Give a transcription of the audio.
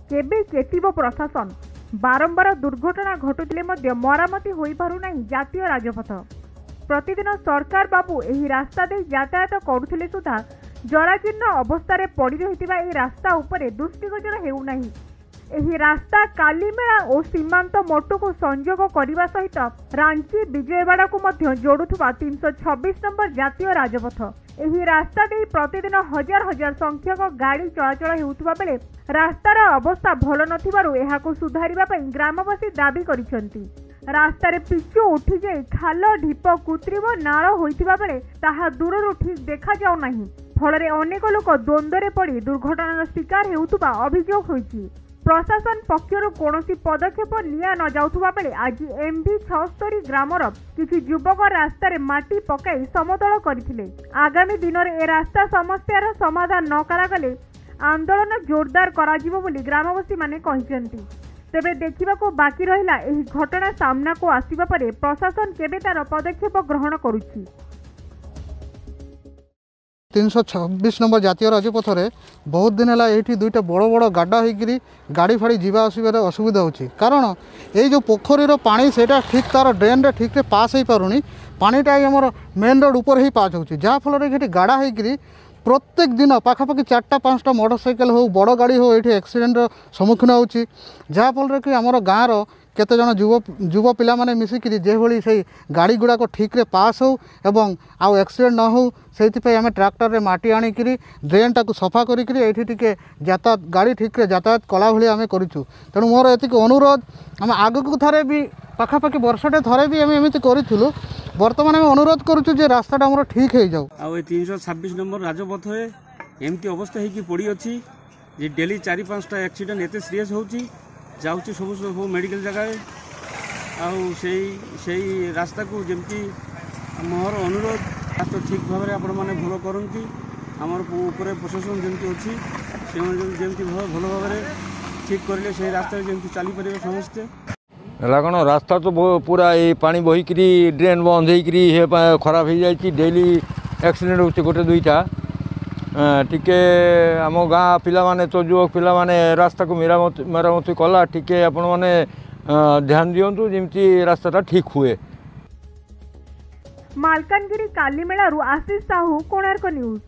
केबे चेतिबो प्रशासन बारंबार दुर्घटना घटुले मध्य मरामती होई पारुना जातीय राजपथ। प्रतिदिन सरकार बाबू एही रास्ता दे यातायात करुथिले सुधा जराजीर्ण अवस्था पड़ी रहितिबा एही रास्ता उपरे दृष्टिगोचर हेउनाही। एही रास्ता कालीमेला और सीमांत मोटू को संयोग करने सहित रांची विजयवाड़ा को मध्य जोड़ुथुबा 326 नंबर जातीय राजपथ। एही रास्ता दे प्रतिदिन हजार हजार संख्यक गाड़ी चलाचल हेउथुबा बेले रास्तार अवस्था भल नथिबारु एहाको सुधारिबा पई ग्रामवासी दाबी करिसेंती। रास्तार पिचु उठी जाई खाल ढीप कृत्रिम नाल होइथिबा बेले ताहा दूररु ठीक देखा जाउ नाही। फलरे अनेक लोक द्वंद्वरे पड़ी दुर्घटनार शिकार हेउथुबा अभियोग होइछि। प्रशासन पक्षर कौनसी पदक्षेप निया न जाउथुबा बेले आज एमबी 76 ग्रामर किछि युवक रास्ता रे माटी पकाई समतल करथिले। आगामी दिन ए रास्ता समस्यार समाधान न करागले आंदोलन जोरदार कराजिबो बोली ग्रामवासी माने कहिसेंती। तेबे देखिबाको बाकी रहिला एही घटना सामना को आसीबा परे प्रशासन केबे तार पदक्षेप ग्रहण करूछि। 326 नंबर जातीय राजपथ में बहुत दिन है ये दुईटा बड़ बड़ गाड़ा होगी गाड़ी फाड़ी जावा आसबार असुविधा होची। कारण ये जो पोखरीर पानी से ठीक तार ड्रेन रे ठीक पास हो पारुनी। पानीटा आमर मेन रोड ऊपर ही पास होची जहाँफल कि गाड़ा होगी प्रत्येक दिन पाखापाखि 4-5टा मोटरसाइकेल हो बड़ गाड़ी हो ये एक्सीडेंट सम्मुखीन होची। जहाँफल कि आमर गाँव केते जन युव पिला माने मिसिकी जेभली से गाड़ी गुड़ाक ठीक रे पास हो एवं आउ एक्सीडेंट न हो से आम ट्रैक्टर रे माटी आणिक ड्रेन टाक सफा करी यातायात गाड़ी ठीक रे यातायात कला भाई आम करूँ। तेणु मोर एति अनुरोध आम आगक थे भी पाखापाखि वर्षटे थे भी आम एमती करूँ। बर्तमान आम अनुरोध करुँ जे रास्ता आम ठीक हो जाऊ। आ 326 नंबर राजपथ एमती अवस्था होगी पड़ी अच्छी जे डेली 4-5टा एक्सीडेंट एत सीरीयस होची जाऊँगी सब मेडिकल जगह आई रास्ता को जमती मोर अनुरोध रास्ता ठीक भाव में आपण मैंने भल करती आमर ऊपर प्रशासन जमी अच्छी जमी भल भाव में ठीक करें से रास्ता जमी चली पारे समस्ते है कौन रास्ता तो पूरा ये पानी बहिकी ड्रेन बंद हो खराब हो जाए डेली एक्सीडेंट होते गोटे दुईटा टिके आम गाँ पिला माने तो युवक पिला माने रास्ता को मेरामती कला टिके आपण माने ध्यान दियंतु जेमती रास्ताटा ठीक हुए। मालकानगिरी कालीमेलारू आशीष साहू, कोणार्क न्यूज।